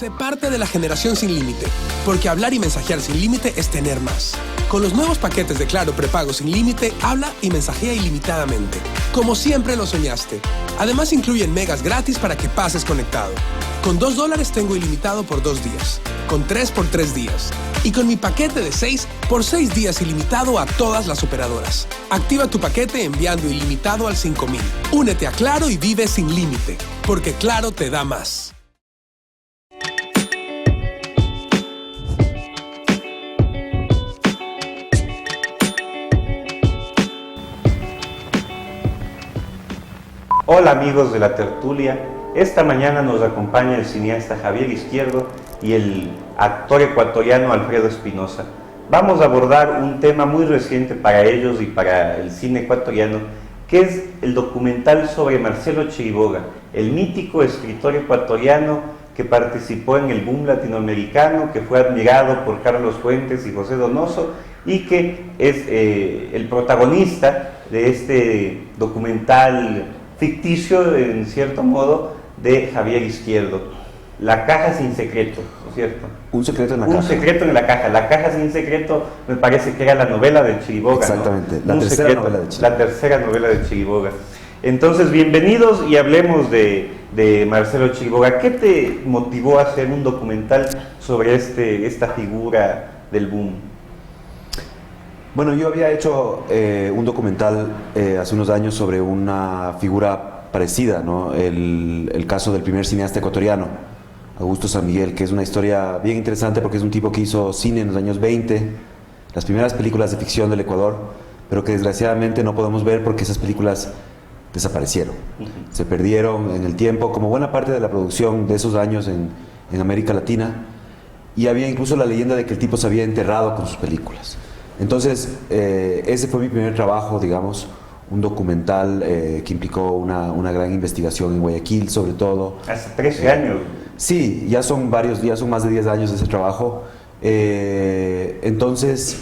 Sé parte de la generación sin límite, porque hablar y mensajear sin límite es tener más. Con los nuevos paquetes de Claro prepago sin límite, habla y mensajea ilimitadamente, como siempre lo soñaste. Además incluyen megas gratis para que pases conectado. Con $2 tengo ilimitado por 2 días, con 3 por 3 días, y con mi paquete de 6 por 6 días ilimitado a todas las operadoras. Activa tu paquete enviando ilimitado al 5000. Únete a Claro y vive sin límite, porque Claro te da más. Hola amigos de la tertulia, esta mañana nos acompaña el cineasta Javier Izquierdo y el actor ecuatoriano Alfredo Espinosa. Vamos a abordar un tema muy reciente para ellos y para el cine ecuatoriano, que es el documental sobre Marcelo Chiriboga, el mítico escritor ecuatoriano que participó en el boom latinoamericano, que fue admirado por Carlos Fuentes y José Donoso y que es el protagonista de este documental ficticio, en cierto modo, de Javier Izquierdo. La caja sin secreto, ¿no es cierto? Un secreto en la caja. Un secreto en la caja. La caja sin secreto me parece que era la novela de Chiriboga. Exactamente, ¿no? la tercera novela de Chiriboga. La tercera novela de Chiriboga. Entonces, bienvenidos y hablemos de Marcelo Chiriboga. ¿Qué te motivó a hacer un documental sobre esta figura del boom? Bueno, yo había hecho un documental hace unos años sobre una figura parecida, ¿no? El caso del primer cineasta ecuatoriano, Augusto San Miguel, que es una historia bien interesante porque es un tipo que hizo cine en los años 20, las primeras películas de ficción del Ecuador, pero que desgraciadamente no podemos ver porque esas películas desaparecieron, se perdieron en el tiempo, como buena parte de la producción de esos años en América Latina, y había incluso la leyenda de que el tipo se había enterrado con sus películas. Entonces, ese fue mi primer trabajo, digamos, un documental que implicó una gran investigación en Guayaquil, sobre todo. Hace 13 años. Sí, ya son más de 10 años de ese trabajo. Entonces,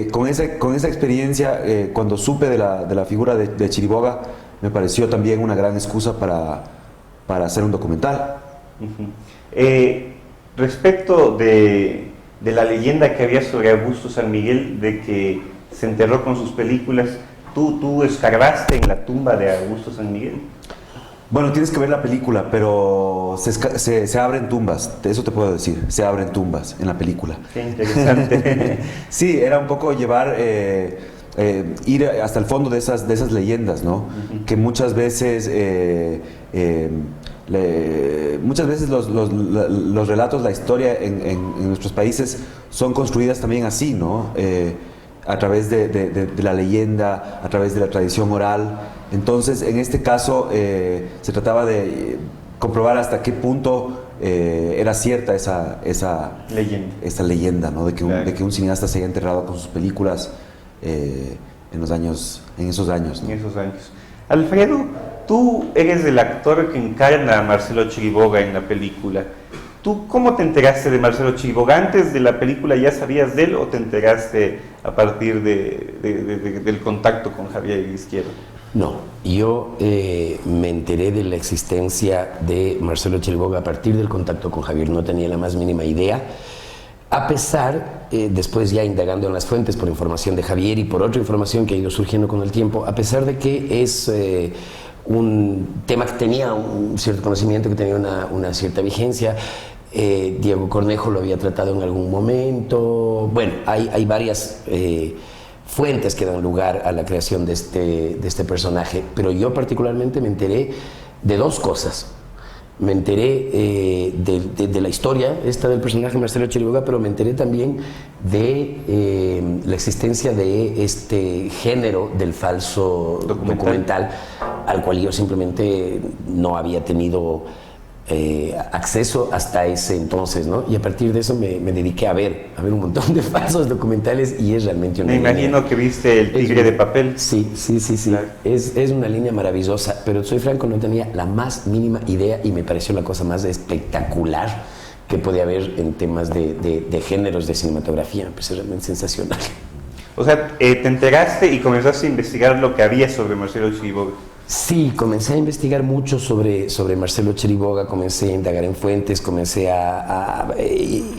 con esa experiencia, cuando supe de la figura de Chiriboga, me pareció también una gran excusa para hacer un documental. Respecto de la leyenda que había sobre Augusto San Miguel, de que se enterró con sus películas, ¿tú escarbaste en la tumba de Augusto San Miguel? Bueno, tienes que ver la película, pero se abren tumbas, eso te puedo decir, se abren tumbas en la película. Qué interesante. Sí, era un poco llevar, ir hasta el fondo de esas leyendas, ¿no? Que muchas veces... muchas veces los relatos, la historia en nuestros países son construidas también así, ¿no? A través de la leyenda, a través de la tradición oral. Entonces, en este caso, se trataba de comprobar hasta qué punto era cierta esa leyenda, ¿no? De que un cineasta se haya enterrado con sus películas en esos años, ¿no? En esos años. Alfredo, tú eres el actor que encarna a Marcelo Chiriboga en la película. ¿Tú cómo te enteraste de Marcelo Chiriboga? ¿Antes de la película ya sabías de él o te enteraste a partir del contacto con Javier Izquierdo? No, yo me enteré de la existencia de Marcelo Chiriboga a partir del contacto con Javier. No tenía la más mínima idea. A pesar, después ya indagando en las fuentes por información de Javier y por otra información que ha ido surgiendo con el tiempo, a pesar de que es un tema que tenía un cierto conocimiento, que tenía una cierta vigencia, Diego Cornejo lo había tratado en algún momento. Bueno, hay varias fuentes que dan lugar a la creación de este personaje, pero yo particularmente me enteré de dos cosas. Me enteré de la historia esta del personaje Marcelo Chiriboga, pero me enteré también de la existencia de este género del falso documental, al cual yo simplemente no había tenido acceso hasta ese entonces, ¿no? Y a partir de eso me dediqué a ver un montón de falsos documentales y es realmente una línea. Me imagino que viste El Tigre de Papel. Sí. Claro. Es una línea maravillosa, pero soy franco, no tenía la más mínima idea y me pareció la cosa más espectacular que podía haber en temas de géneros de cinematografía. Me pareció realmente sensacional. O sea, te enteraste y comenzaste a investigar lo que había sobre Marcelo Chiriboga. Sí, comencé a investigar mucho sobre Marcelo Chiriboga, comencé a indagar en fuentes, comencé a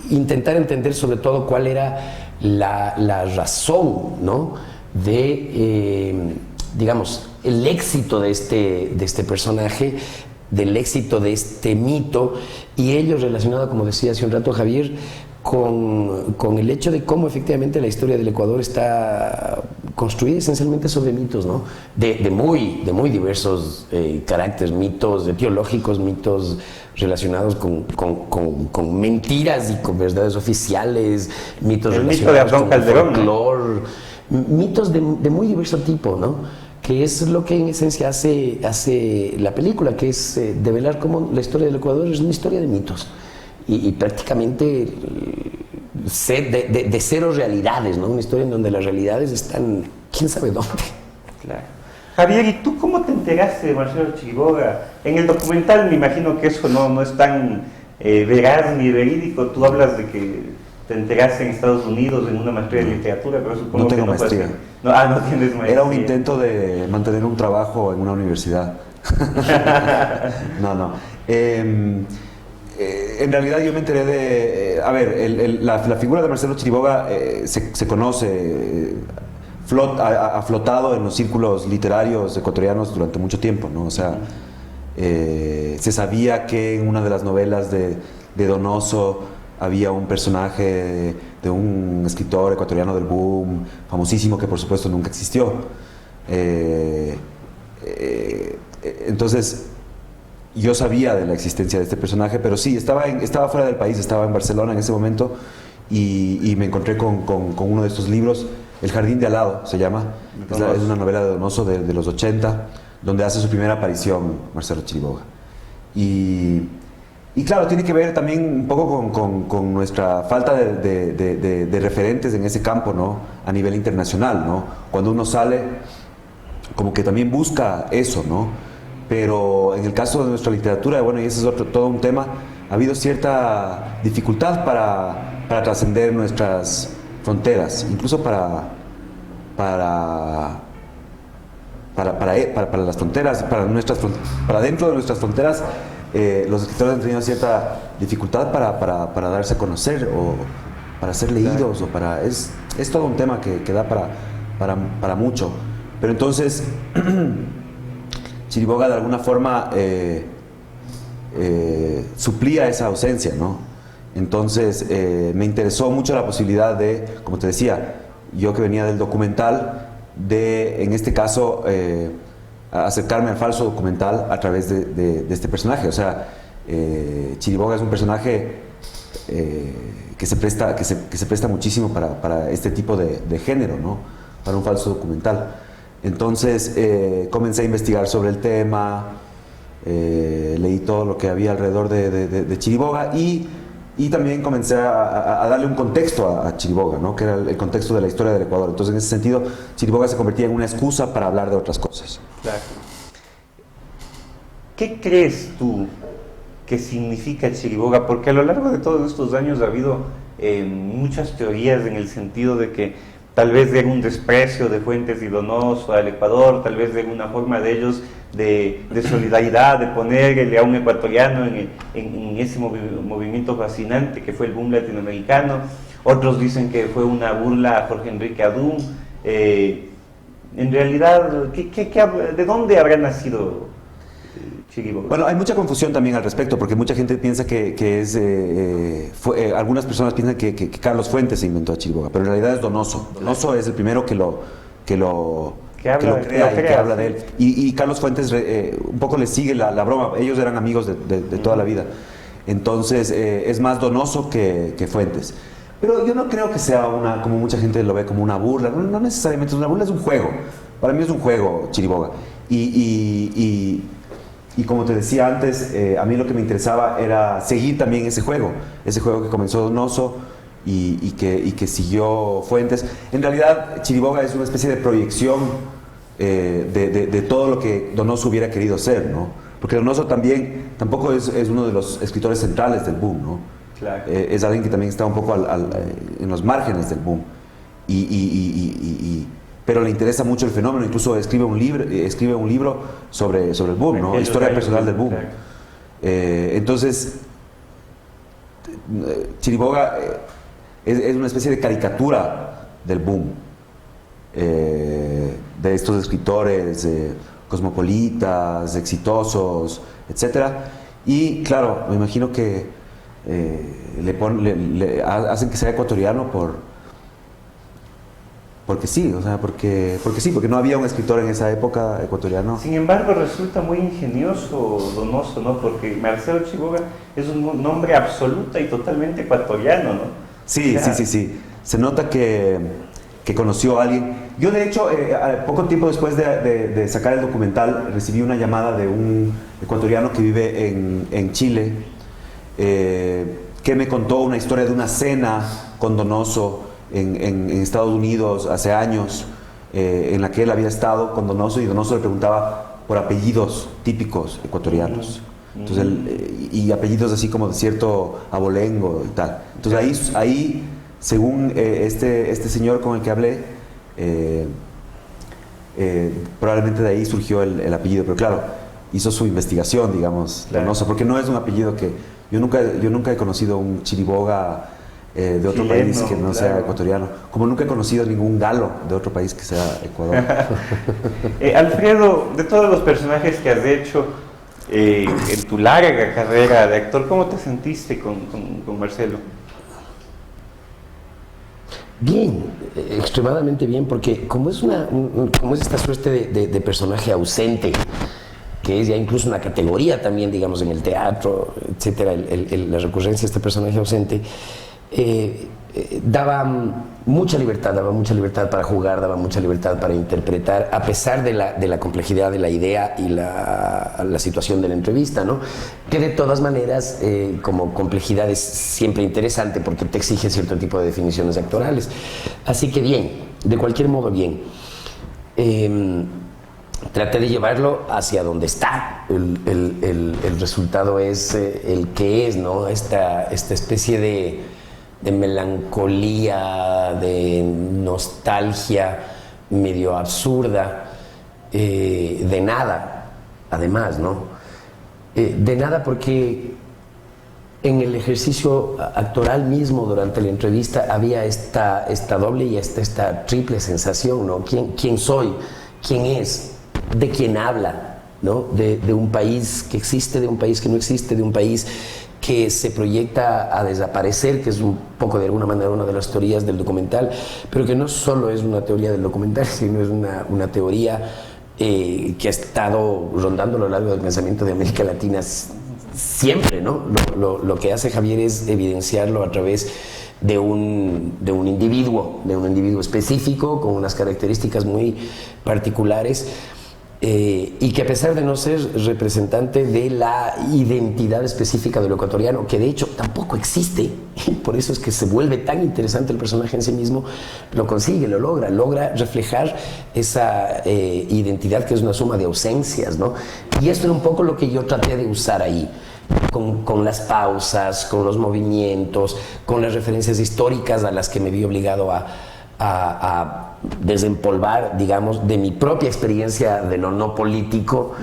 intentar entender sobre todo cuál era la razón, ¿no?, de, digamos, el éxito de este personaje, del éxito de este mito, y ello relacionado, como decía hace un rato Javier, con el hecho de cómo efectivamente la historia del Ecuador está construida esencialmente sobre mitos, ¿no?, de muy diversos caracteres, mitos teológicos, mitos relacionados con mentiras y con verdades oficiales, mitos el relacionados mito de Abdón Calderón, folclore, mitos de muy diverso tipo, ¿no?, que es lo que en esencia hace la película, que es develar cómo la historia del Ecuador es una historia de mitos y prácticamente de cero realidades, ¿no?, una historia en donde las realidades están quién sabe dónde. Claro. Javier, ¿y tú cómo te enteraste de Marcelo Chiriboga? En el documental me imagino que eso no es tan veraz ni verídico. Tú hablas de que te enteraste en Estados Unidos en una maestría de literatura, pero supongo No tengo que no maestría. no tienes maestría. Era un intento de mantener un trabajo en una universidad. No. En realidad yo me enteré de... la figura de Marcelo Chiriboga se conoce, ha flotado en los círculos literarios ecuatorianos durante mucho tiempo, ¿no? O sea, se sabía que en una de las novelas de Donoso había un personaje de un escritor ecuatoriano del boom, famosísimo, que por supuesto nunca existió. Entonces, yo sabía de la existencia de este personaje, pero sí, estaba fuera del país, estaba en Barcelona en ese momento y me encontré con uno de estos libros, El jardín de al lado se llama, es una novela de Donoso de los 80, donde hace su primera aparición Marcelo Chiriboga. Y claro, tiene que ver también un poco con nuestra falta de referentes en ese campo, ¿no?, a nivel internacional, ¿no? Cuando uno sale, como que también busca eso, ¿no? Pero en el caso de nuestra literatura, bueno, y ese es todo un tema, ha habido cierta dificultad para trascender nuestras fronteras, incluso para las fronteras, para dentro de nuestras fronteras. Los escritores han tenido cierta dificultad para darse a conocer o para ser leídos, es todo un tema que da para mucho. Pero entonces Chiriboga de alguna forma suplía esa ausencia, ¿no? Entonces me interesó mucho la posibilidad de, como te decía, yo que venía del documental, en este caso acercarme al falso documental a través de este personaje. O sea, Chiriboga es un personaje que se presta muchísimo para este tipo de género, ¿no?, para un falso documental. Entonces comencé a investigar sobre el tema, leí todo lo que había alrededor de Chiriboga y también comencé a darle un contexto a Chiriboga, ¿no?, que era el contexto de la historia del Ecuador. Entonces, en ese sentido, Chiriboga se convertía en una excusa para hablar de otras cosas. Claro. ¿Qué crees tú que significa Chiriboga? Porque a lo largo de todos estos años ha habido muchas teorías en el sentido de que tal vez de un desprecio de Fuentes y Donoso al Ecuador, tal vez de una forma de ellos de solidaridad, de ponerle a un ecuatoriano en ese movimiento fascinante que fue el boom latinoamericano. Otros dicen que fue una burla a Jorge Enrique Adún. En realidad, ¿de dónde habrá nacido Chiriboga? Bueno, hay mucha confusión también al respecto, porque mucha gente piensa algunas personas piensan que Carlos Fuentes se inventó a Chiriboga, pero en realidad es Donoso. Donoso es el primero que lo crea y que habla de él. Y Carlos Fuentes un poco le sigue la broma. Ellos eran amigos de toda la vida. Entonces es más Donoso que Fuentes. Pero yo no creo que sea como mucha gente lo ve, como una burla. No necesariamente es una burla, es un juego. Para mí es un juego Chiriboga. Y como te decía antes, a mí lo que me interesaba era seguir también ese juego que comenzó Donoso y que siguió Fuentes. En realidad, Chiriboga es una especie de proyección de todo lo que Donoso hubiera querido ser, ¿no? Porque Donoso tampoco es uno de los escritores centrales del boom, ¿no? Claro. Es alguien que también está un poco en los márgenes del boom. pero le interesa mucho el fenómeno, incluso escribe un libro sobre el boom, ¿no? Historia personal del boom. Entonces, Chiriboga es una especie de caricatura del boom, de estos escritores cosmopolitas, exitosos, etcétera. Y claro, me imagino que le hacen que sea ecuatoriano porque sí, o sea, porque no había un escritor en esa época ecuatoriano. Sin embargo, resulta muy ingenioso Donoso, ¿no? Porque Marcelo Chiriboga es un nombre absoluta y totalmente ecuatoriano, ¿no? Sí, o sea, sí. Se nota que conoció a alguien. Yo, de hecho, poco tiempo después de sacar el documental, recibí una llamada de un ecuatoriano que vive en Chile, que me contó una historia de una cena con Donoso en Estados Unidos hace años, en la que él había estado con Donoso, y Donoso le preguntaba por apellidos típicos ecuatorianos. Entonces, y apellidos así como de cierto abolengo y tal. Entonces ahí según este señor con el que hablé, probablemente de ahí surgió el apellido, pero claro, hizo su investigación, digamos, Donoso, porque no es un apellido que... Yo nunca he conocido un Chiriboga de otro chileno, país que no sea ecuatoriano, como nunca he conocido ningún galo de otro país que sea Ecuador. Alfredo, de todos los personajes que has hecho en tu larga carrera de actor, ¿cómo te sentiste con Marcelo? Bien, extremadamente bien, porque como es esta suerte de personaje ausente, que es ya incluso una categoría también, digamos, en el teatro, etcétera, la recurrencia de este personaje ausente, daba mucha libertad para jugar, daba mucha libertad para interpretar, a pesar de la complejidad de la idea y la situación de la entrevista, ¿no? Que de todas maneras, como complejidad es siempre interesante porque te exige cierto tipo de definiciones actorales. Así que bien, de cualquier modo bien. Traté de llevarlo hacia donde está. El resultado es el que es, ¿no? Esta especie de melancolía, de nostalgia medio absurda, de nada, además, ¿no? De nada porque en el ejercicio actoral mismo, durante la entrevista, había esta doble y esta triple sensación, ¿no? ¿Quién soy? ¿Quién es? ¿De quién habla? ¿No? De un país que existe, de un país que no existe, de un país que se proyecta a desaparecer, que es un poco de alguna manera una de las teorías del documental, pero que no solo es una teoría del documental, sino es una teoría que ha estado rondando a lo largo del pensamiento de América Latina siempre, ¿no? Lo que hace Javier es evidenciarlo a través de un individuo específico, con unas características muy particulares, y que a pesar de no ser representante de la identidad específica de lo ecuatoriano, que de hecho tampoco existe, y por eso es que se vuelve tan interesante el personaje en sí mismo, lo consigue, lo logra reflejar esa identidad que es una suma de ausencias, ¿no? Y esto era un poco lo que yo traté de usar ahí, con las pausas, con los movimientos, con las referencias históricas a las que me vi obligado a desempolvar, digamos, de mi propia experiencia de lo no político,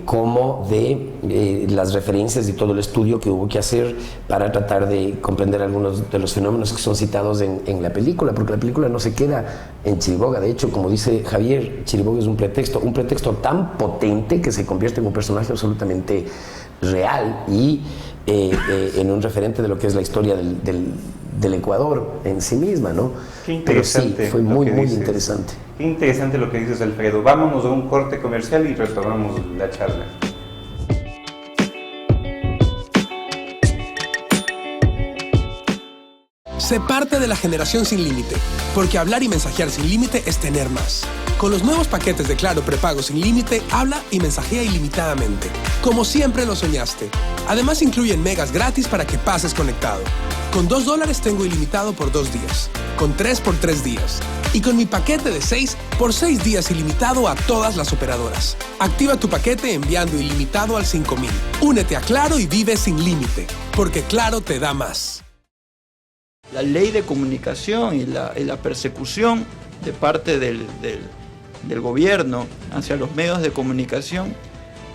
como de las referencias y todo el estudio que hubo que hacer para tratar de comprender algunos de los fenómenos que son citados en la película, porque la película no se queda en Chiriboga. De hecho, como dice Javier, Chiriboga es un pretexto tan potente que se convierte en un personaje absolutamente real y en un referente de lo que es la historia del Ecuador en sí misma, ¿no? Qué interesante. Pero sí, fue muy interesante. Qué interesante lo que dices, Alfredo. Vámonos a un corte comercial y retomamos la charla. Sé parte de la generación sin límite, porque hablar y mensajear sin límite es tener más. Con los nuevos paquetes de Claro prepago sin límite, habla y mensajea ilimitadamente, como siempre lo soñaste. Además incluyen megas gratis para que pases conectado. Con $2 tengo ilimitado por 2 días, con 3 por 3 días, y con mi paquete de 6 por 6 días ilimitado a todas las operadoras. Activa tu paquete enviando ilimitado al 5000. Únete a Claro y vive sin límite, porque Claro te da más. La ley de comunicación y la persecución de parte del gobierno hacia los medios de comunicación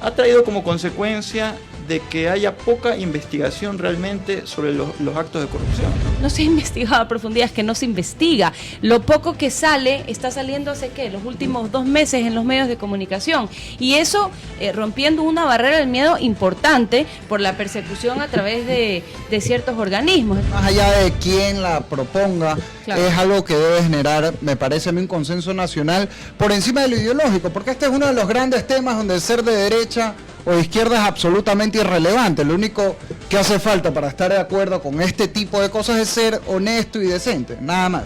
ha traído como consecuencia de que haya poca investigación realmente sobre los actos de corrupción. No se ha investigado a profundidad, es que no se investiga. Lo poco que sale, está saliendo hace ¿qué? Los últimos 2 meses en los medios de comunicación. Y eso rompiendo una barrera del miedo importante por la persecución a través de ciertos organismos. Más allá de quién la proponga, claro, es algo que debe generar, me parece a mí, un consenso nacional por encima de lo ideológico, porque este es uno de los grandes temas donde el ser de derecha o de izquierda es absolutamente irrelevante. Lo único que hace falta para estar de acuerdo con este tipo de cosas es ser honesto y decente, nada más.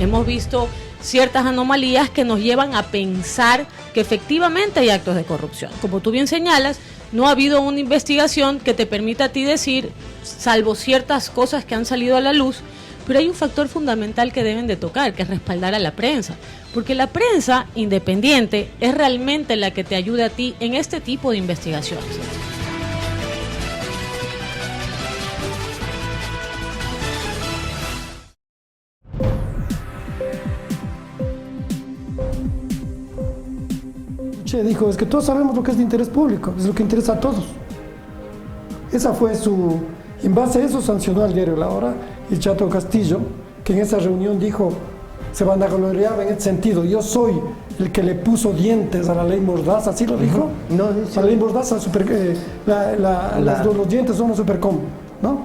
Hemos visto ciertas anomalías que nos llevan a pensar que efectivamente hay actos de corrupción. Como tú bien señalas, no ha habido una investigación que te permita a ti decir, salvo ciertas cosas que han salido a la luz, pero hay un factor fundamental que deben de tocar, que es respaldar a la prensa. Porque la prensa independiente es realmente la que te ayuda a ti en este tipo de investigaciones. Che dijo, es que todos sabemos lo que es de interés público, es lo que interesa a todos. Esa fue su... En base a eso sancionó al diario La Hora y Chato Castillo, que en esa reunión dijo, se vanagloriaba en este sentido, yo soy el que le puso dientes a la ley Mordaza, ¿así lo dijo? No, la ley Mordaza, los dientes son los Supercom, ¿no?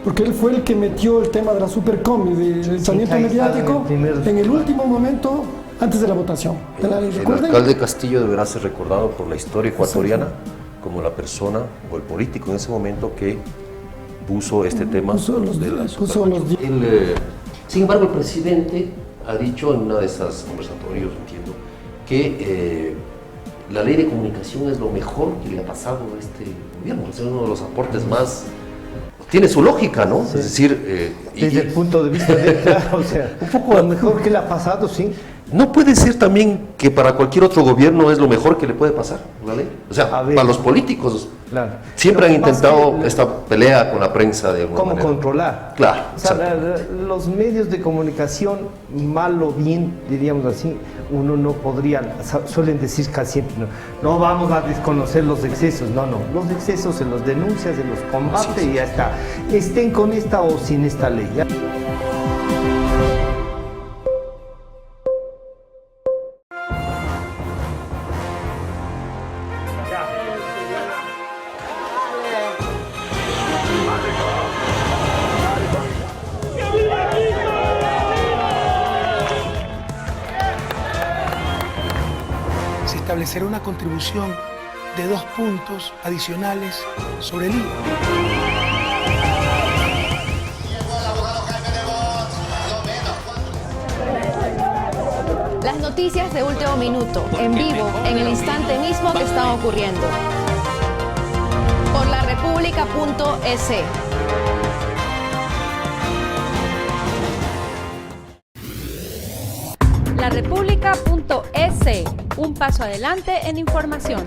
Porque él fue el que metió el tema de la Supercom y del saneamiento mediático en el último momento antes de la votación de la ley. El alcalde Castillo deberá ser recordado por la historia ecuatoriana como la persona o el político en ese momento que puso este tema de la Supercom. Sin embargo, el presidente ha dicho en una de esas conversatorios, entiendo, que la ley de comunicación es lo mejor que le ha pasado a este gobierno. Es uno de los aportes más... Tiene su lógica, ¿no? Sí. Es decir... desde el punto de vista de... Claro, o sea, un poco lo mejor que le ha pasado, sí. ¿No puede ser también que para cualquier otro gobierno es lo mejor que le puede pasar la ley? O sea, para los políticos claro, siempre han intentado esta pelea con la prensa de alguna manera. ¿Cómo controlar? Claro. O sea, los medios de comunicación, mal o bien, diríamos así, uno no podría, suelen decir casi siempre, no vamos a desconocer los excesos, no, los excesos se los denuncia, se los combate y ya está. Estén con esta o sin esta ley. ¿Ya? Establecer una contribución de 2 puntos adicionales sobre el IVA. Las noticias de último minuto, en vivo, en el instante mismo que están ocurriendo. Por laRepública.es. laRepública.es, un paso adelante en información.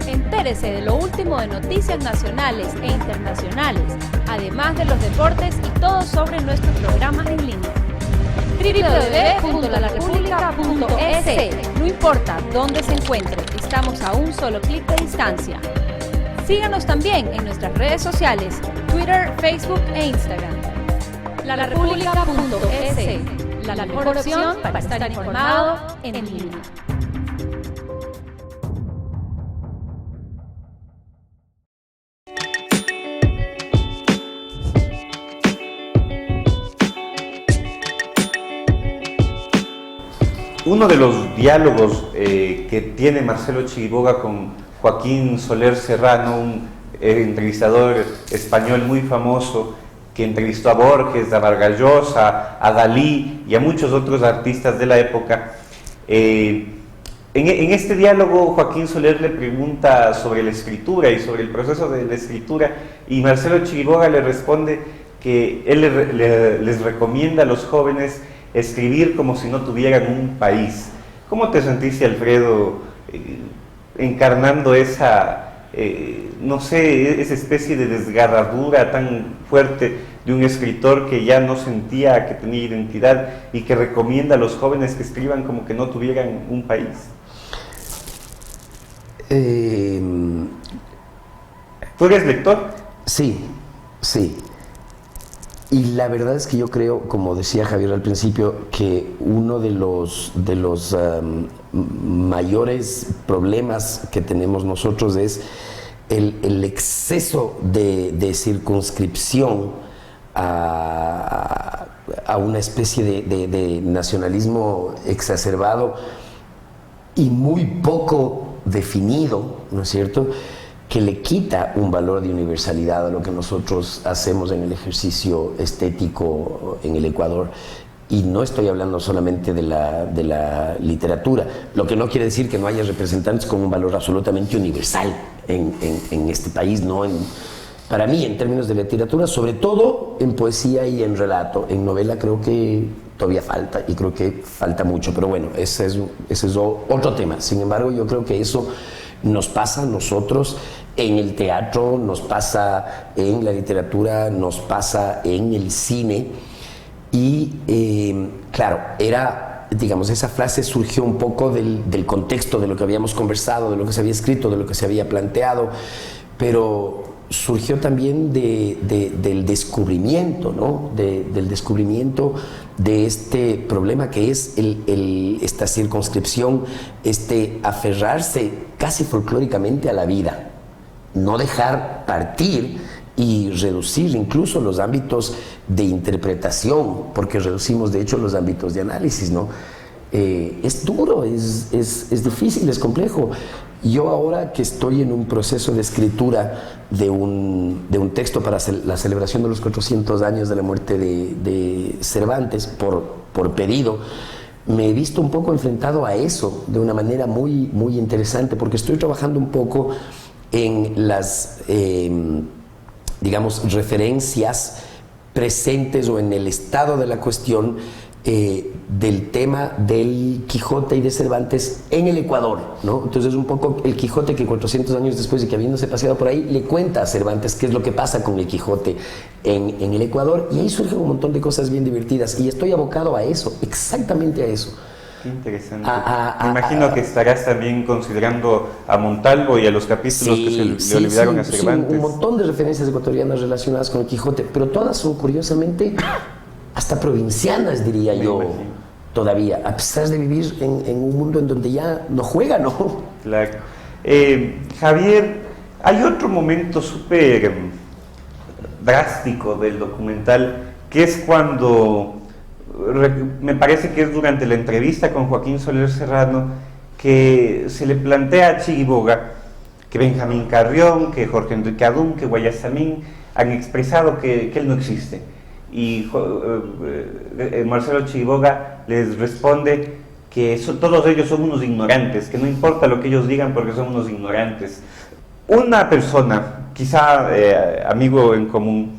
Entérese de lo último de noticias nacionales e internacionales, además de los deportes y todo sobre nuestros programas en línea. www.laRepública.es. No importa dónde se encuentre, estamos a un solo clic de distancia. Síganos también en nuestras redes sociales, Twitter, Facebook e Instagram. laRepública.es. La mejor opción para estar informado en línea. Uno de los diálogos que tiene Marcelo Chiriboga con Joaquín Soler Serrano, un entrevistador español muy famoso, que entrevistó a Borges, a Vargas Llosa, a Dalí y a muchos otros artistas de la época. En este diálogo Joaquín Soler le pregunta sobre la escritura y sobre el proceso de la escritura, y Marcelo Chiriboga le responde que él les recomienda a los jóvenes escribir como si no tuvieran un país. ¿Cómo te sentiste, Alfredo, encarnando esa no sé, esa especie de desgarradura tan fuerte de un escritor que ya no sentía que tenía identidad y que recomienda a los jóvenes que escriban como que no tuvieran un país? ¿Tú eres lector? Sí, sí. Y la verdad es que yo creo, como decía Javier al principio, que uno de los mayores problemas que tenemos nosotros es el exceso de circunscripción a una especie de nacionalismo exacerbado y muy poco definido, ¿no es cierto?, que le quita un valor de universalidad a lo que nosotros hacemos en el ejercicio estético en el Ecuador. Y no estoy hablando solamente de la literatura, lo que no quiere decir que no haya representantes con un valor absolutamente universal en este país, ¿no? Para mí, en términos de literatura, sobre todo en poesía y en relato. En novela creo que todavía falta, y creo que falta mucho, pero bueno, ese es otro tema. Sin embargo, yo creo que eso nos pasa a nosotros en el teatro, nos pasa en la literatura, nos pasa en el cine. Y claro, digamos, esa frase surgió un poco del contexto de lo que habíamos conversado, de lo que se había escrito, de lo que se había planteado, pero surgió también del descubrimiento, ¿no? Del descubrimiento de este problema que es esta circunscripción, aferrarse casi folclóricamente a la vida, no dejar partir y reducir incluso los ámbitos de interpretación, porque reducimos de hecho los ámbitos de análisis, ¿no? Es duro, es difícil, es complejo. Yo ahora que estoy en un proceso de escritura de un texto para la celebración de los 400 años de la muerte de Cervantes, por pedido, me he visto un poco enfrentado a eso de una manera muy, muy interesante, porque estoy trabajando un poco en las, digamos, referencias presentes o en el estado de la cuestión del tema del Quijote y de Cervantes en el Ecuador, ¿no? Entonces un poco el Quijote que 400 años después de que habiéndose paseado por ahí le cuenta a Cervantes qué es lo que pasa con el Quijote en el Ecuador, y ahí surgen un montón de cosas bien divertidas y estoy abocado a eso, exactamente a eso. Qué interesante. Me imagino que estarás también considerando a Montalvo y a los capítulos que se le olvidaron a Cervantes. Sí, un montón de referencias ecuatorianas relacionadas con el Quijote, pero todas son curiosamente hasta provincianas, diría yo, todavía, a pesar de vivir en un mundo en donde ya no juega, ¿no? Claro. Javier, hay otro momento súper drástico del documental, que es cuando, me parece que es durante la entrevista con Joaquín Soler Serrano, que se le plantea a Chiriboga que Benjamín Carrión, que Jorge Enrique Adún, que Guayasamín han expresado que él no existe. Y Marcelo Chiriboga les responde que todos ellos son unos ignorantes, que no importa lo que ellos digan porque son unos ignorantes. Una persona, quizá amigo en común,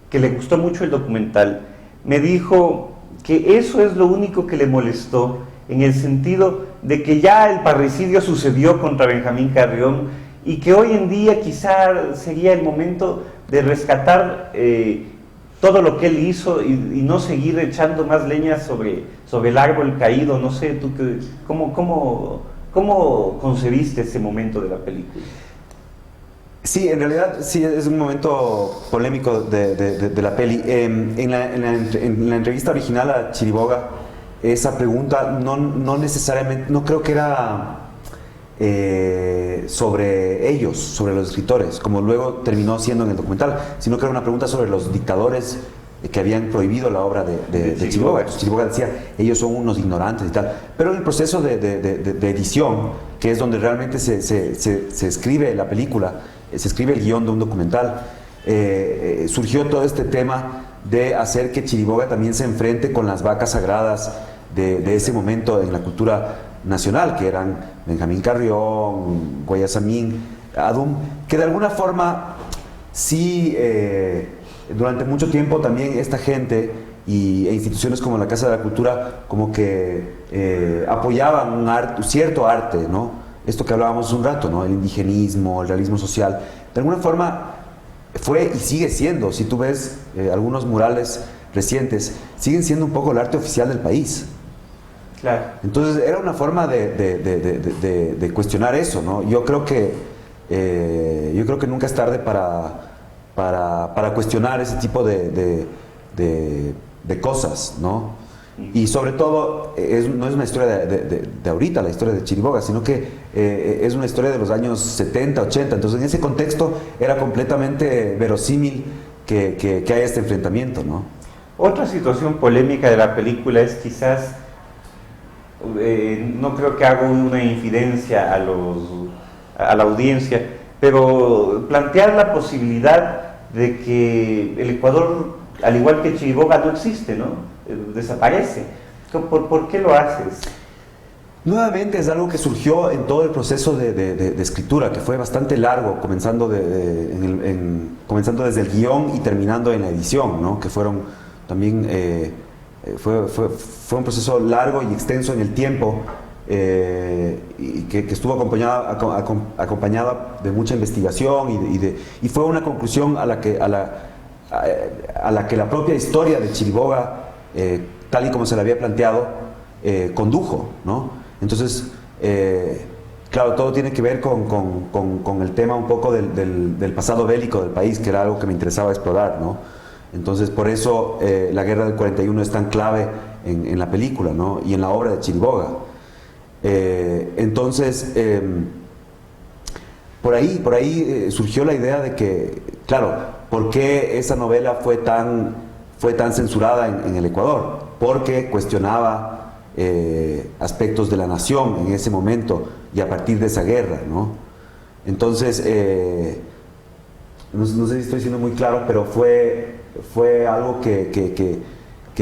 que le gustó mucho el documental, me dijo que eso es lo único que le molestó, en el sentido de que ya el parricidio sucedió contra Benjamín Carrión y que hoy en día quizá sería el momento de rescatar todo lo que él hizo y no seguir echando más leña sobre el árbol caído. No sé, tú ¿cómo concebiste ese momento de la película? Sí, en realidad sí es un momento polémico de la peli. En la entrevista original a Chiriboga, esa pregunta no necesariamente, no creo que era sobre ellos, sobre los escritores, como luego terminó siendo en el documental, sino que era una pregunta sobre los dictadores que habían prohibido la obra de Chiriboga. Entonces, Chiriboga decía, ellos son unos ignorantes y tal. Pero en el proceso de edición, que es donde realmente se escribe la película, se escribe el guión de un documental, surgió todo este tema de hacer que Chiriboga también se enfrente con las vacas sagradas de ese momento en la cultura nacional, que eran Benjamín Carrión, Guayasamín, Adún, que de alguna forma sí, durante mucho tiempo también esta gente e instituciones como la Casa de la Cultura como que apoyaban cierto arte, ¿no? esto que hablábamos un rato, ¿no? El indigenismo, el realismo social, de alguna forma fue y sigue siendo, si tú ves algunos murales recientes, siguen siendo un poco el arte oficial del país. Claro. Entonces era una forma de cuestionar eso, ¿no? Yo creo que nunca es tarde para cuestionar ese tipo de cosas, ¿no? Y sobre todo, no es una historia de ahorita, la historia de Chiriboga, sino que es una historia de los años 70, 80. Entonces, en ese contexto era completamente verosímil que haya este enfrentamiento, ¿no? Otra situación polémica de la película es quizás, no creo que haga una infidencia a la audiencia, pero plantear la posibilidad de que el Ecuador, al igual que Chiriboga, no existe, ¿no? Desaparece. ¿Por qué lo haces? Nuevamente es algo que surgió en todo el proceso de escritura, que fue bastante largo, comenzando desde el guión y terminando en la edición, ¿no? Que fueron también fue un proceso largo y extenso en el tiempo, y que estuvo acompañada de mucha investigación y fue una conclusión a la que la propia historia de Chiriboga, tal y como se la había planteado, condujo, ¿no? Entonces, claro, todo tiene que ver con el tema un poco del pasado bélico del país, que era algo que me interesaba explorar, ¿no? Entonces, por eso la guerra del 41 es tan clave en la película, ¿no? Y en la obra de Chiriboga. Entonces, por ahí surgió la idea de que, claro, ¿por qué esa novela fue tan censurada en el Ecuador? Porque cuestionaba aspectos de la nación en ese momento y a partir de esa guerra, ¿no? Entonces, no sé si estoy siendo muy claro, pero fue algo que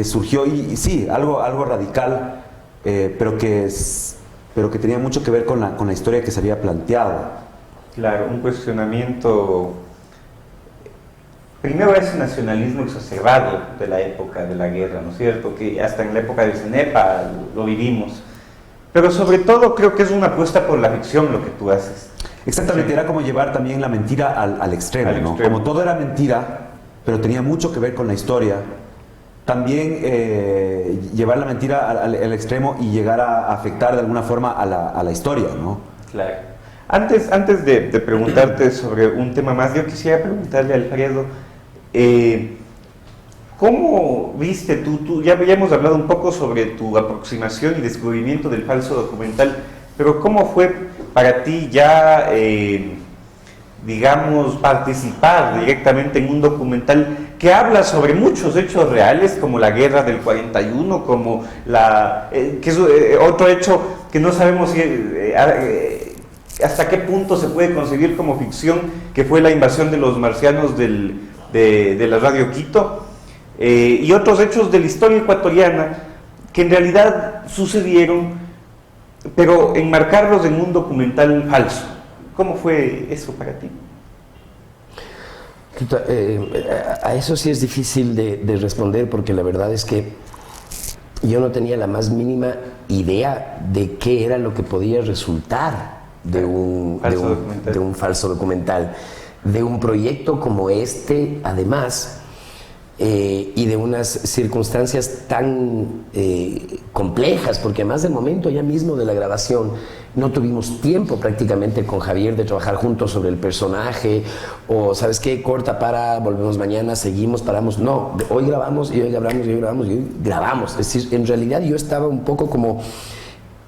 surgió y sí, algo radical, pero que tenía mucho que ver con la historia que se había planteado. Claro, un cuestionamiento. Primero ese nacionalismo exacerbado de la época de la guerra, ¿no es cierto? Que hasta en la época del CENEPA lo vivimos. Pero sobre todo creo que es una apuesta por la ficción lo que tú haces. Exactamente, sí. Era como llevar también la mentira al extremo, ¿no? Como todo era mentira, pero tenía mucho que ver con la historia, también llevar la mentira al extremo y llegar a afectar de alguna forma a la historia, ¿no? Claro. Antes de preguntarte sobre un tema más, yo quisiera preguntarle a Alfredo, ¿cómo viste tú? Ya hemos hablado un poco sobre tu aproximación y descubrimiento del falso documental, pero ¿cómo fue para ti ya, digamos, participar directamente en un documental que habla sobre muchos hechos reales, como la guerra del 41, como que es otro hecho que no sabemos si... hasta qué punto se puede concebir como ficción, que fue la invasión de los marcianos de la Radio Quito, y otros hechos de la historia ecuatoriana que en realidad sucedieron, pero enmarcarlos en un documental falso. ¿Cómo fue eso para ti? A eso sí es difícil de responder, porque la verdad es que yo no tenía la más mínima idea de qué era lo que podía resultar de un falso documental, de un proyecto como este, además, y de unas circunstancias tan complejas, porque además del momento ya mismo de la grabación no tuvimos tiempo prácticamente con Javier de trabajar juntos sobre el personaje, o ¿sabes qué? Corta, para, volvemos mañana, seguimos, paramos. No, hoy grabamos y hoy grabamos y hoy grabamos y hoy grabamos. Es decir, en realidad yo estaba un poco como...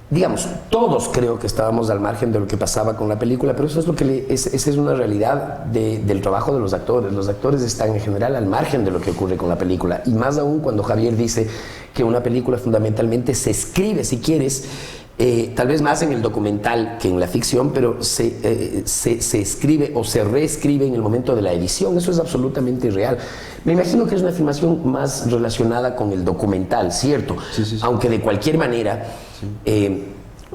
Digamos, todos creo que estábamos al margen de lo que pasaba con la película, pero eso es lo que esa es una realidad del trabajo de los actores. Los actores están en general al margen de lo que ocurre con la película, y más aún cuando Javier dice que una película fundamentalmente se escribe, si quieres, tal vez más en el documental que en la ficción, pero se escribe o se reescribe en el momento de la edición. Eso es absolutamente irreal. Me imagino que es una afirmación más relacionada con el documental, ¿cierto? Sí. Aunque de cualquier manera,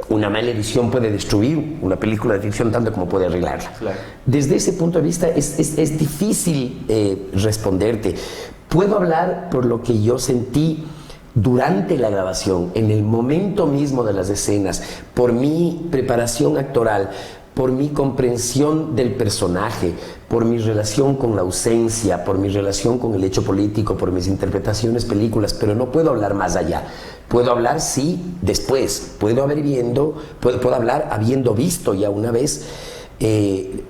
una mala edición puede destruir una película de ficción tanto como puede arreglarla. Claro. Desde ese punto de vista es difícil responderte. Puedo hablar por lo que yo sentí durante la grabación, en el momento mismo de las escenas, por mi preparación actoral, por mi comprensión del personaje, por mi relación con la ausencia, por mi relación con el hecho político, por mis interpretaciones, películas, pero no puedo hablar más allá. Puedo hablar, sí, después. Puedo hablar habiendo visto ya una vez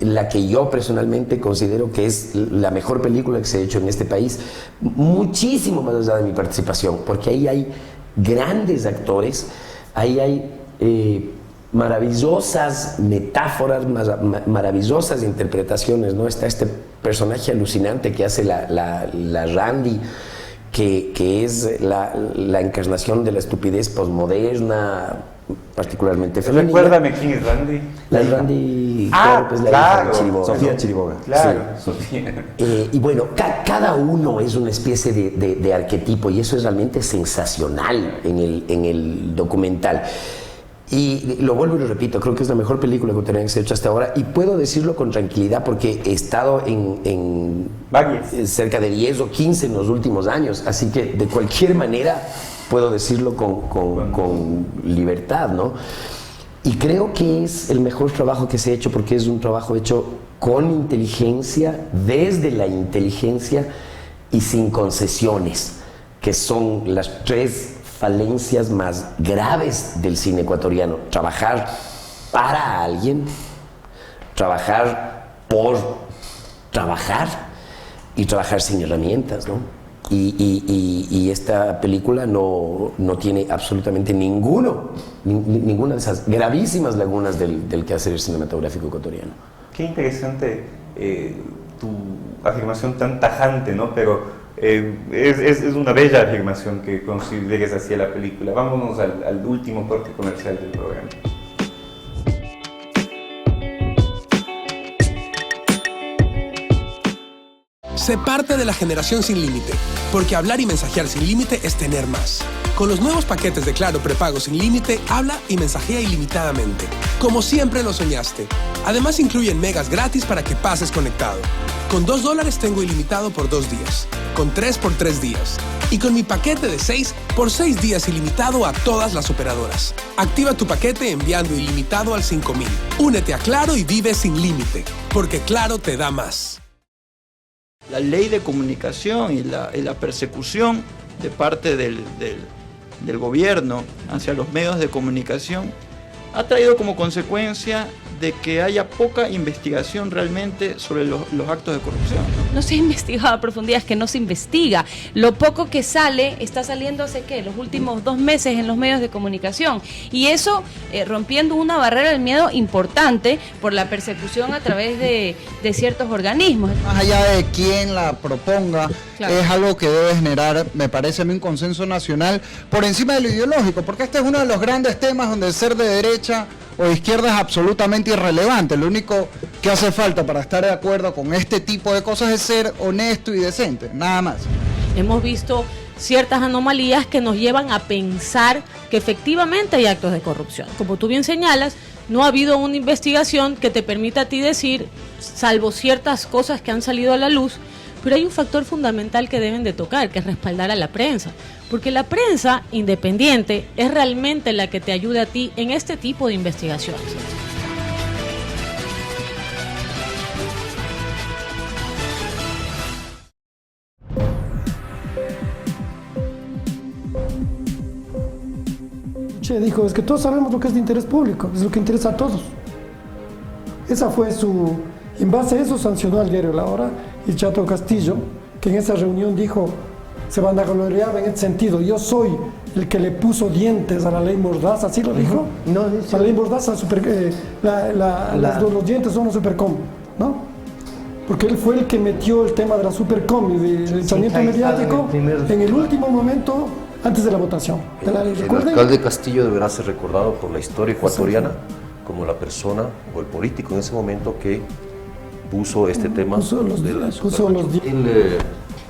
la que yo personalmente considero que es la mejor película que se ha hecho en este país, muchísimo más allá de mi participación, porque ahí hay grandes actores, ahí hay maravillosas metáforas, maravillosas interpretaciones, ¿no? Está este personaje alucinante que hace la Randy, que es la encarnación de la estupidez posmoderna, particularmente femenina. Recuérdame quién es Randy. La Randy, pues la hija de Chiriboga. Sofía Chiriboga. Claro, sí. Sofía. Y bueno, cada uno es una especie de arquetipo, y eso es realmente sensacional en el documental. Y lo vuelvo y lo repito, creo que es la mejor película ecuatoriana que se ha hecho hasta ahora, y puedo decirlo con tranquilidad porque he estado en cerca de 10 o 15 en los últimos años, así que de cualquier manera puedo decirlo con libertad, ¿no? Y creo que es el mejor trabajo que se ha hecho porque es un trabajo hecho con inteligencia, desde la inteligencia y sin concesiones, que son las tres falencias más graves del cine ecuatoriano: trabajar para alguien, trabajar por trabajar y trabajar sin herramientas, ¿no? Y esta película no tiene absolutamente ninguna de esas gravísimas lagunas del quehacer cinematográfico ecuatoriano. Qué interesante tu afirmación tan tajante, ¿no? Pero es una bella afirmación que consideres hacia la película. Vámonos al último corte comercial del programa. Sé parte de la generación sin límite, porque hablar y mensajear sin límite es tener más. Con los nuevos paquetes de Claro prepago sin límite, habla y mensajea ilimitadamente, como siempre lo soñaste. Además incluyen megas gratis para que pases conectado. Con $2 tengo ilimitado por 2 días, con 3 por 3 días, y con mi paquete de 6 por 6 días ilimitado a todas las operadoras. Activa tu paquete enviando ilimitado al 5000. Únete a Claro y vive sin límite, porque Claro te da más. La ley de comunicación y la persecución de parte del gobierno hacia los medios de comunicación ha traído como consecuencia de que haya poca investigación realmente sobre los actos de corrupción. No se ha investigado a profundidad, es que no se investiga. Lo poco que sale, está saliendo hace ¿qué? Los últimos 2 meses en los medios de comunicación. Y eso rompiendo una barrera del miedo importante por la persecución a través de ciertos organismos. Más allá de quién la proponga, claro, es algo que debe generar, me parece a mí, un consenso nacional por encima de lo ideológico, porque este es uno de los grandes temas donde el ser de derecha o de izquierda es absolutamente irrelevante. Lo único que hace falta para estar de acuerdo con este tipo de cosas es ser honesto y decente, nada más. Hemos visto ciertas anomalías que nos llevan a pensar que efectivamente hay actos de corrupción. Como tú bien señalas, no ha habido una investigación que te permita a ti decir, salvo ciertas cosas que han salido a la luz, pero hay un factor fundamental que deben de tocar, que es respaldar a la prensa. Porque la prensa independiente es realmente la que te ayuda a ti en este tipo de investigaciones. Che, dijo, es que todos sabemos lo que es de interés público, es lo que interesa a todos. Esa fue en base a eso sancionó al diario La Hora y Chato Castillo, que en esa reunión dijo, se vanagloriaba en este sentido, yo soy el que le puso dientes a la ley Mordaza, ¿así lo dijo? No, la ley Mordaza, los dientes son los supercom, ¿no? Porque él fue el que metió el tema de la supercom y del linchamiento mediático en el último momento antes de la votación de la ley. El alcalde Castillo deberá ser recordado por la historia ecuatoriana como la persona o el político en ese momento que puso este tema de la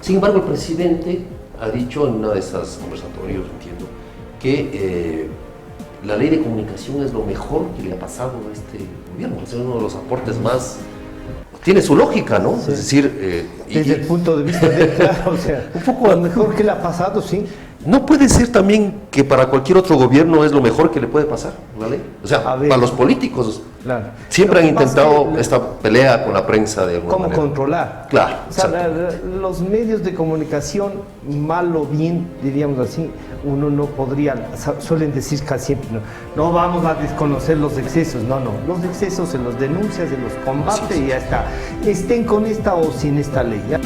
Sin embargo, el presidente ha dicho en una de esas conversatorios, entiendo, que la ley de comunicación es lo mejor que le ha pasado a este gobierno. Es uno de los aportes más tiene su lógica, ¿no? Sí. Es decir... desde el punto de vista de claro, o sea, un poco lo mejor que le ha pasado, sí. No puede ser también que para cualquier otro gobierno es lo mejor que le puede pasar, ¿vale? O sea, para los políticos claro. siempre han intentado esta pelea con la prensa de alguna ¿Cómo manera. controlar? Claro. O sea, los medios de comunicación, mal o bien, diríamos así, uno no podría, suelen decir casi siempre, no vamos a desconocer los excesos, no, los excesos se los denuncia, se los combate y ya está. Estén con esta o sin esta ley. ¿Ya?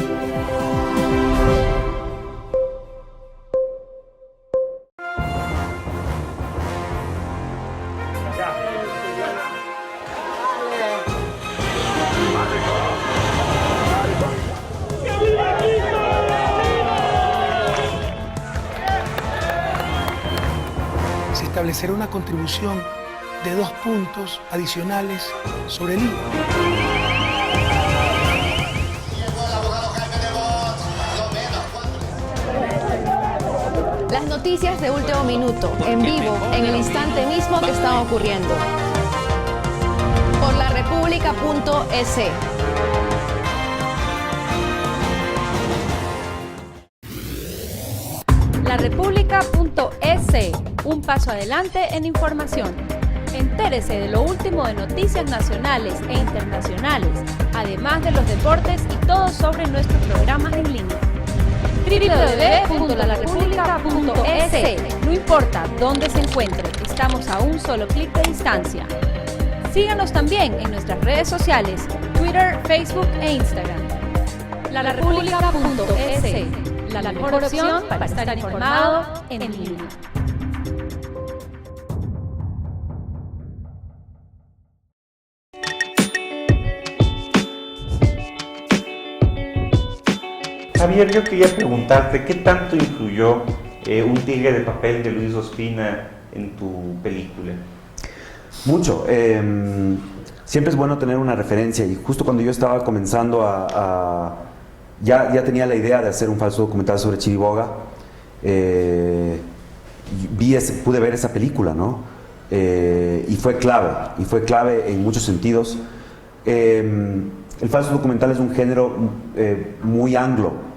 Se establecerá una contribución de 2 puntos adicionales sobre el IVA. Las noticias de último minuto, en vivo, en el instante mismo que están ocurriendo. Por laRepública.es. laRepública.es, un paso adelante en información. Entérese de lo último de noticias nacionales e internacionales, además de los deportes y todo sobre nuestros programas en línea. www.laRepública.es. No importa dónde se encuentre, estamos a un solo clic de distancia. Síganos también en nuestras redes sociales, Twitter, Facebook e Instagram. laRepública.es, la mejor opción para estar informado en línea. Javier, yo quería preguntarte, ¿qué tanto influyó Un tigre de papel de Luis Ospina en tu película? Mucho. Siempre es bueno tener una referencia, y justo cuando yo estaba comenzando ya tenía la idea de hacer un falso documental sobre Chiriboga, pude ver esa película, ¿no? Y fue clave en muchos sentidos. El falso documental es un género muy anglo,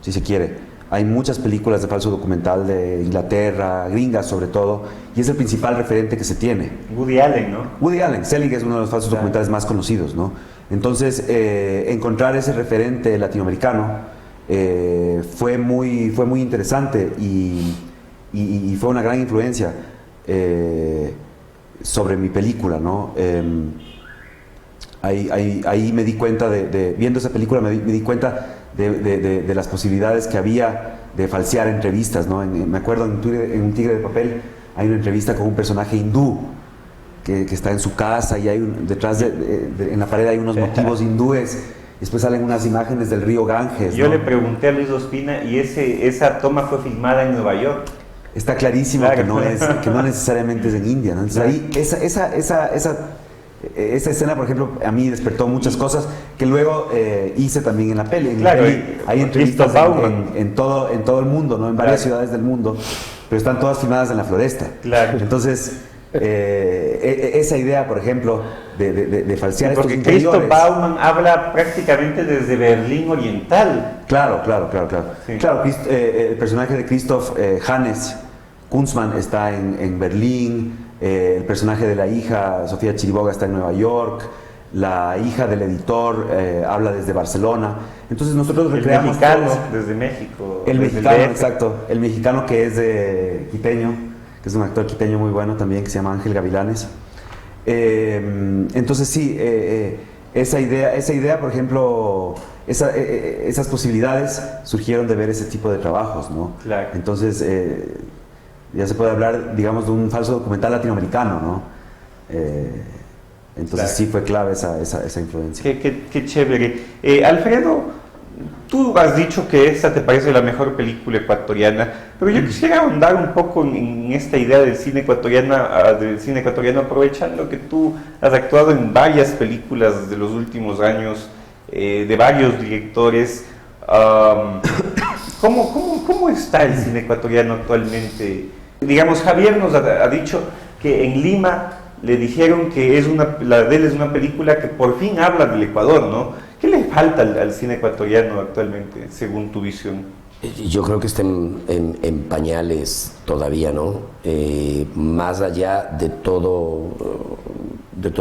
si se quiere. Hay muchas películas de falso documental de Inglaterra, gringas sobre todo, y es el principal referente que se tiene. Woody Allen, ¿no? Woody Allen, Selig es uno de los falsos documentales más conocidos, ¿no? Entonces, encontrar ese referente latinoamericano fue muy interesante y fue una gran influencia sobre mi película, ¿no? Ahí me di cuenta viendo esa película me di cuenta de las posibilidades que había de falsear entrevistas, ¿no? Me acuerdo en Un tigre de papel hay una entrevista con un personaje hindú que está en su casa, y detrás en la pared hay unos motivos hindúes. Después salen unas imágenes del río Ganges. Yo ¿no? le pregunté a Luis Ospina y esa toma fue filmada en Nueva York. Está clarísimo, claro, que no necesariamente es en India, ¿no? Entonces ahí esa escena, por ejemplo, a mí despertó muchas cosas que luego hice también en la peli. Hay entrevistas en todo el mundo, ¿no? En varias ciudades del mundo, pero están todas filmadas en la Floresta. Claro. Entonces, esa idea, por ejemplo, de falsear estos interiores. Porque Christoph Baumann habla prácticamente desde Berlín Oriental. Claro. Sí. Claro, el personaje de Christoph Hannes Kunzmann está en Berlín. El personaje de la hija, Sofía Chiriboga, está en Nueva York. La hija del editor habla desde Barcelona. Entonces nosotros recreamos el mexicano desde México. El mexicano, exacto. El mexicano que es de quiteño, que es un actor quiteño muy bueno también, que se llama Ángel Gavilanes. Entonces sí, esa idea, por ejemplo, esas posibilidades surgieron de ver ese tipo de trabajos, ¿no? Claro. Entonces ya se puede hablar, digamos, de un falso documental latinoamericano, ¿no? Entonces claro. Sí fue clave esa influencia. Qué chévere. Alfredo, tú has dicho que esta te parece la mejor película ecuatoriana, pero yo quisiera ahondar un poco en esta idea del cine ecuatoriano, aprovechando que tú has actuado en varias películas de los últimos años, de varios directores. ¿Cómo está el cine ecuatoriano actualmente? Digamos, Javier nos ha dicho que en Lima le dijeron que la de él es una película que por fin habla del Ecuador, ¿no? falta al cine ecuatoriano actualmente, según tu visión? Yo creo que está en pañales todavía, ¿no? Más allá de todo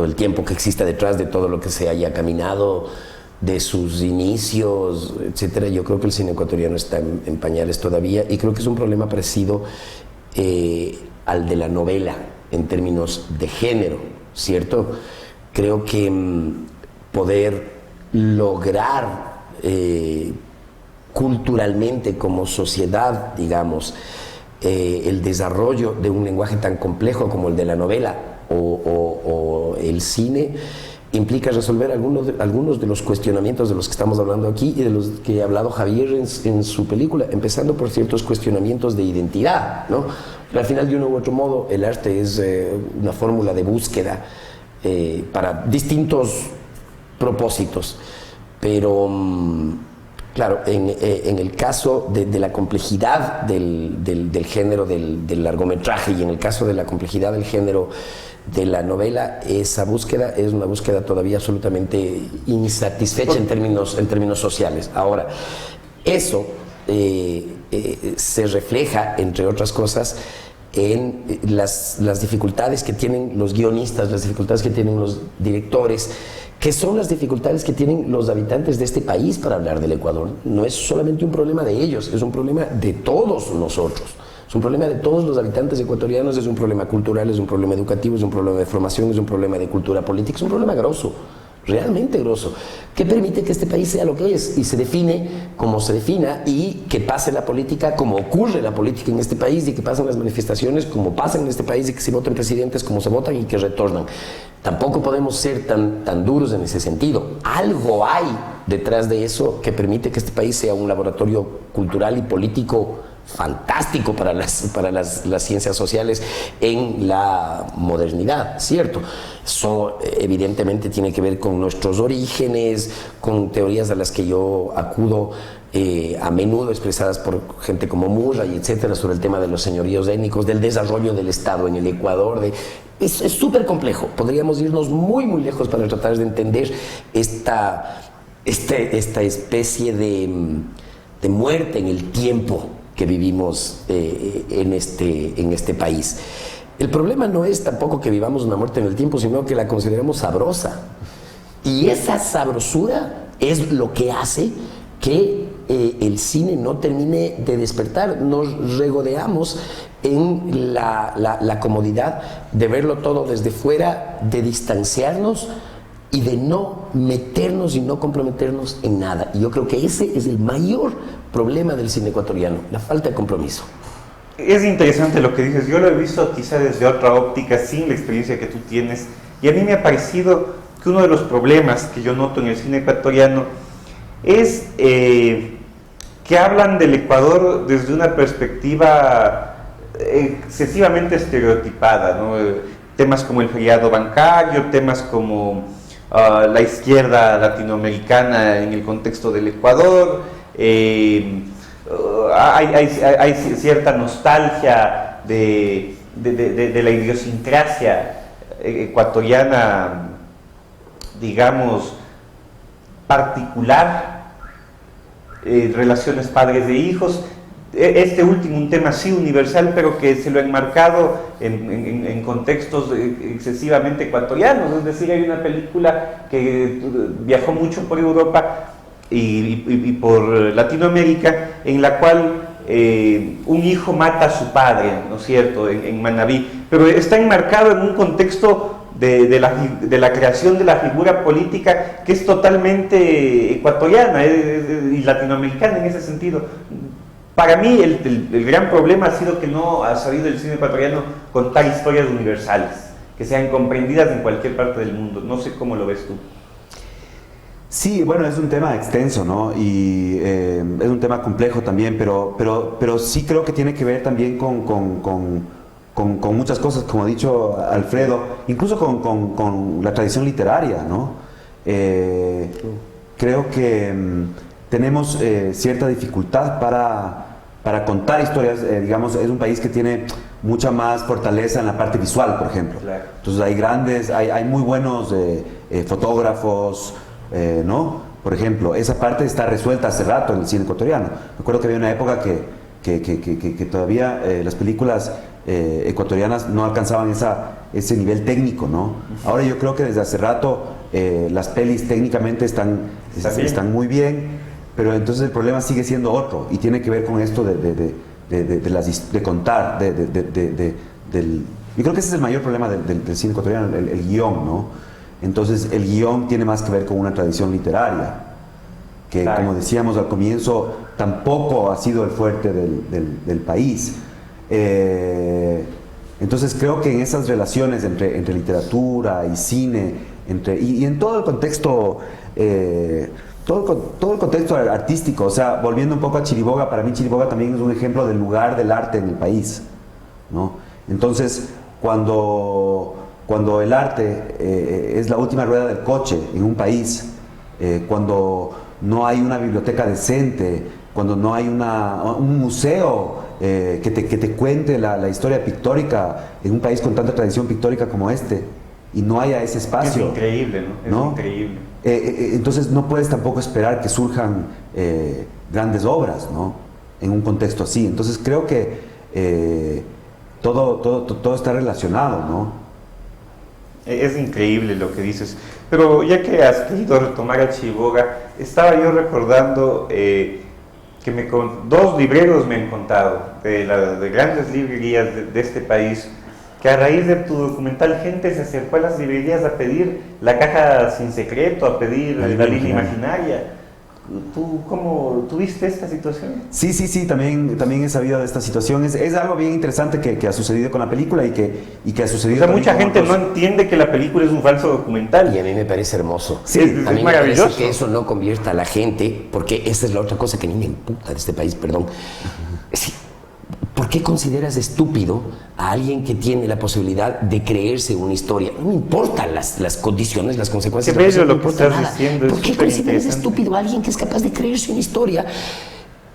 el tiempo que exista detrás, de todo lo que se haya caminado, de sus inicios, etcétera, yo creo que el cine ecuatoriano está en pañales todavía, y creo que es un problema parecido al de la novela en términos de género, ¿cierto? Creo que poder lograr culturalmente como sociedad, digamos, el desarrollo de un lenguaje tan complejo como el de la novela o el cine implica resolver algunos de los cuestionamientos de los que estamos hablando aquí y de los que ha hablado Javier en su película, empezando por ciertos cuestionamientos de identidad, ¿no? Pero al final, de uno u otro modo, el arte es una fórmula de búsqueda para distintos propósitos, pero claro, en el caso de la complejidad del género del largometraje y en el caso de la complejidad del género de la novela, esa búsqueda es una búsqueda todavía absolutamente insatisfecha en términos sociales. Ahora, eso se refleja, entre otras cosas, en las dificultades que tienen los guionistas, las dificultades que tienen los directores, que son las dificultades que tienen los habitantes de este país para hablar del Ecuador. No es solamente un problema de ellos, es un problema de todos nosotros. Es un problema de todos los habitantes ecuatorianos, es un problema cultural, es un problema educativo, es un problema de formación, es un problema de cultura política, es un problema grosso, realmente grosso, que permite que este país sea lo que es y se define como se defina, y que pase la política como ocurre la política en este país, y que pasen las manifestaciones como pasan en este país, y que se voten presidentes como se votan y que retornan. Tampoco podemos ser tan duros en ese sentido. Algo hay detrás de eso que permite que este país sea un laboratorio cultural y político fantástico para las ciencias sociales en la modernidad, ¿cierto? Eso evidentemente tiene que ver con nuestros orígenes, con teorías a las que yo acudo a menudo, expresadas por gente como Murray, etcétera, sobre el tema de los señoríos étnicos, del desarrollo del Estado en el Ecuador. Es súper complejo, podríamos irnos muy muy lejos para tratar de entender esta especie de muerte en el tiempo que vivimos en este país. El problema no es tampoco que vivamos una muerte en el tiempo, sino que la consideramos sabrosa. Y esa sabrosura es lo que hace que el cine no termine de despertar. Nos regodeamos en la comodidad de verlo todo desde fuera, de distanciarnos y de no meternos y no comprometernos en nada. Y yo creo que ese es el mayor problema del cine ecuatoriano, la falta de compromiso. Es interesante lo que dices. Yo lo he visto quizá desde otra óptica, sin la experiencia que tú tienes, y a mí me ha parecido que uno de los problemas que yo noto en el cine ecuatoriano es que hablan del Ecuador desde una perspectiva excesivamente estereotipada, ¿no? Temas como el feriado bancario, temas como la izquierda latinoamericana en el contexto del Ecuador. Hay cierta nostalgia de la idiosincrasia ecuatoriana, digamos, particular, relaciones padres de hijos. Este último, un tema sí universal, pero que se lo ha enmarcado en contextos excesivamente ecuatorianos. Es decir, hay una película que viajó mucho por Europa y por Latinoamérica, en la cual un hijo mata a su padre, ¿no es cierto?, en Manabí, pero está enmarcado en un contexto de la creación de la figura política que es totalmente ecuatoriana y latinoamericana en ese sentido. Para mí el gran problema ha sido que no ha sabido el cine ecuatoriano contar historias universales, que sean comprendidas en cualquier parte del mundo. No sé cómo lo ves tú. Sí, bueno, es un tema extenso, ¿no? Y es un tema complejo también, pero sí creo que tiene que ver también con muchas cosas, como ha dicho Alfredo, incluso con la tradición literaria, ¿no? Creo que tenemos cierta dificultad para contar historias. Digamos, es un país que tiene mucha más fortaleza en la parte visual, por ejemplo. Entonces hay muy buenos fotógrafos, ¿no? Por ejemplo, esa parte está resuelta hace rato en el cine ecuatoriano. Me acuerdo que había una época que todavía las películas ecuatorianas no alcanzaban ese nivel técnico, ¿no? Ahora yo creo que desde hace rato las pelis técnicamente están muy bien, pero entonces el problema sigue siendo otro y tiene que ver con esto de contar, yo creo que ese es el mayor problema del cine ecuatoriano, el guión, ¿no? Entonces el guión tiene más que ver con una tradición literaria, que claro, como decíamos al comienzo, tampoco ha sido el fuerte del país. Entonces creo que en esas relaciones entre literatura y cine, y en todo el contexto, todo el contexto artístico, o sea, volviendo un poco a Chiriboga, para mí Chiriboga también es un ejemplo del lugar del arte en el país, ¿no? Entonces, cuando el arte es la última rueda del coche en un país, cuando no hay una biblioteca decente, cuando no hay un museo que te cuente la historia pictórica en un país con tanta tradición pictórica como este, y no haya ese espacio. Es increíble, ¿no? Es increíble. Entonces no puedes tampoco esperar que surjan grandes obras, ¿no? En un contexto así. Entonces creo que todo está relacionado, ¿no? Es increíble lo que dices, pero ya que has querido retomar a Chiriboga, estaba yo recordando que dos libreros me han contado de grandes librerías de este país, que a raíz de tu documental gente se acercó a las librerías a pedir la caja sin secreto, a pedir la línea imaginaria. ¿Tú cómo tuviste esta situación? Sí, también he sabido de esta situación. Es algo bien interesante que ha sucedido con la película y que ha sucedido. O sea, mucha gente no entiende que la película es un falso documental. Y a mí me parece hermoso. Sí, a mí es me maravilloso. parece que eso no convierta a la gente, porque esa es la otra cosa que a mí me imputa de este país, perdón. Sí. ¿Por qué consideras estúpido a alguien que tiene la posibilidad de creerse una historia? No me importan las condiciones, las consecuencias. Qué bello lo no que estás nada. diciendo. ¿Por qué consideras estúpido a alguien que es capaz de creerse una historia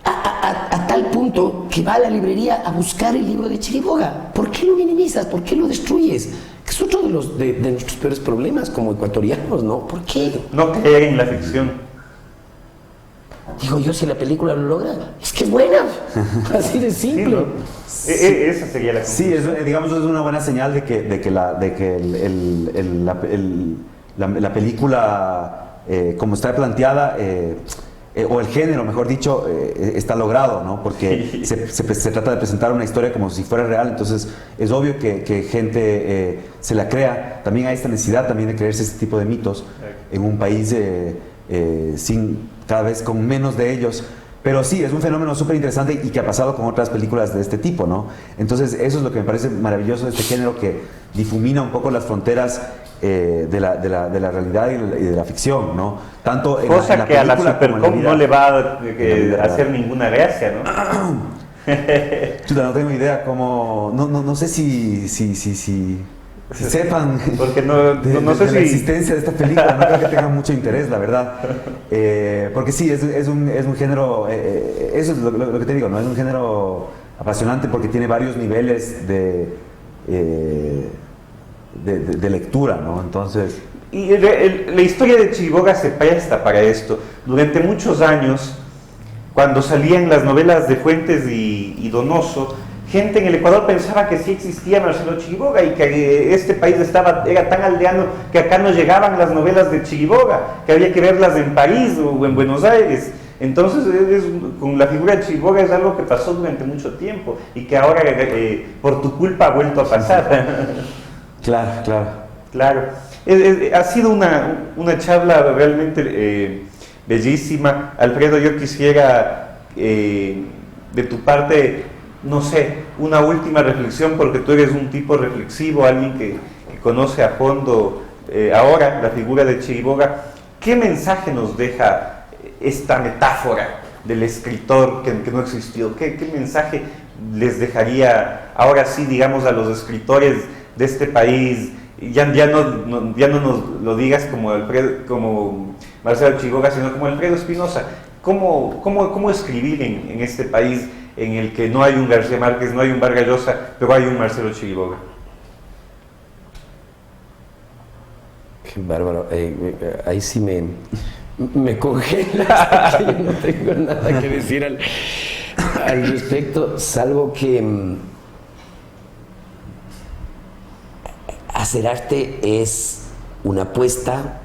a tal punto que va a la librería a buscar el libro de Chiriboga? ¿Por qué lo minimizas? ¿Por qué lo destruyes? Que es otro de nuestros peores problemas como ecuatorianos, ¿no? ¿Por qué? No creer en la ficción. Digo yo, si la película lo logra, es que es buena. Así de simple. Sí, ¿no? Esa sería la conclusión. Sí, digamos, es una buena señal de que la película, como está planteada, o el género, mejor dicho, está logrado, ¿no? Porque se trata de presentar una historia como si fuera real, entonces es obvio que gente se la crea. También hay esta necesidad también de creerse este tipo de mitos en un país cada vez con menos de ellos. Pero sí, es un fenómeno súper interesante y que ha pasado con otras películas de este tipo, ¿no? Entonces eso es lo que me parece maravilloso de este género, que difumina un poco las fronteras de la realidad y de la ficción, ¿no? Tanto en cosa la que a la película como en Supercom la no le va a vida hacer ninguna gracia, ¿no? Chuta, no tengo idea cómo... No sé si sepan porque no sé de la existencia de esta película. No creo que tengan mucho interés, la verdad, porque sí, es un género, eso es lo que te digo, ¿no? Es un género apasionante porque tiene varios niveles de lectura, ¿no? Entonces... Y la historia de Chiriboga se presta para esto. Durante muchos años, cuando salían las novelas de Fuentes y Donoso, gente en el Ecuador pensaba que sí existía Marcelo Chiriboga y que este país era tan aldeano que acá no llegaban las novelas de Chiriboga, que había que verlas en París o en Buenos Aires. Entonces, con la figura de Chiriboga es algo que pasó durante mucho tiempo y que ahora, por tu culpa, ha vuelto a pasar. Claro. Ha sido una charla realmente bellísima. Alfredo, yo quisiera de tu parte, no sé, una última reflexión, porque tú eres un tipo reflexivo, alguien que conoce a fondo ahora la figura de Chiriboga. ¿Qué mensaje nos deja esta metáfora del escritor que no existió? ¿Qué mensaje les dejaría ahora sí, digamos, a los escritores de este país? Ya no nos lo digas como Marcelo Chiriboga, sino como Alfredo Espinosa. ¿Cómo escribir en este país en el que no hay un García Márquez, no hay un Vargas Llosa, pero hay un Marcelo Chiriboga? Qué bárbaro. Ahí sí me Me congela, yo no tengo nada que decir al respecto, salvo que hacer arte es una apuesta,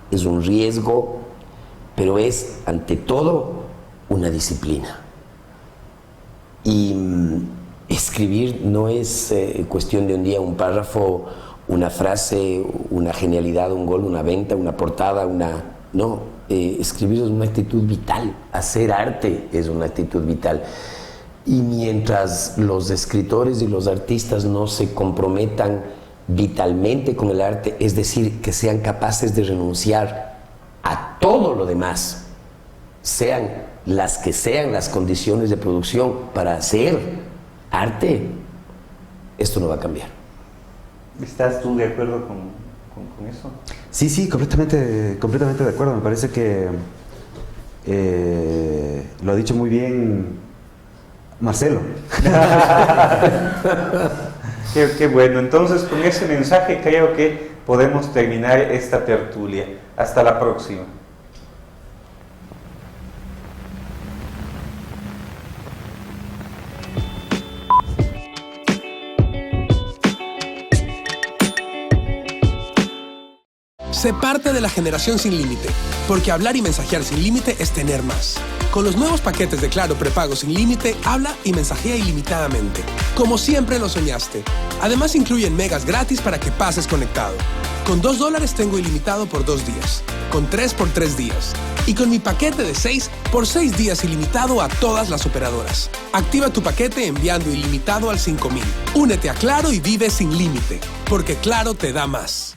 es un riesgo, pero es ante todo una disciplina. Y escribir no es cuestión de un día, un párrafo, una frase, una genialidad, un gol, una venta, una portada, no, escribir es una actitud vital, hacer arte es una actitud vital. Y mientras los escritores y los artistas no se comprometan vitalmente con el arte, es decir, que sean capaces de renunciar a todo lo demás, sean las condiciones de producción para hacer arte, esto no va a cambiar. ¿Estás tú de acuerdo con eso? Sí, completamente de acuerdo. Me parece que lo ha dicho muy bien Marcelo. Qué bueno. Entonces, con ese mensaje creo que podemos terminar esta tertulia. Hasta la próxima. Sé parte de la generación sin límite, porque hablar y mensajear sin límite es tener más. Con los nuevos paquetes de Claro prepago sin límite, habla y mensajea ilimitadamente, como siempre lo soñaste. Además incluyen megas gratis para que pases conectado. Con $2 tengo ilimitado por 2 días, con 3 por 3 días, y con mi paquete de 6 por 6 días ilimitado a todas las operadoras. Activa tu paquete enviando ilimitado al 5000. Únete a Claro y vive sin límite, porque Claro te da más.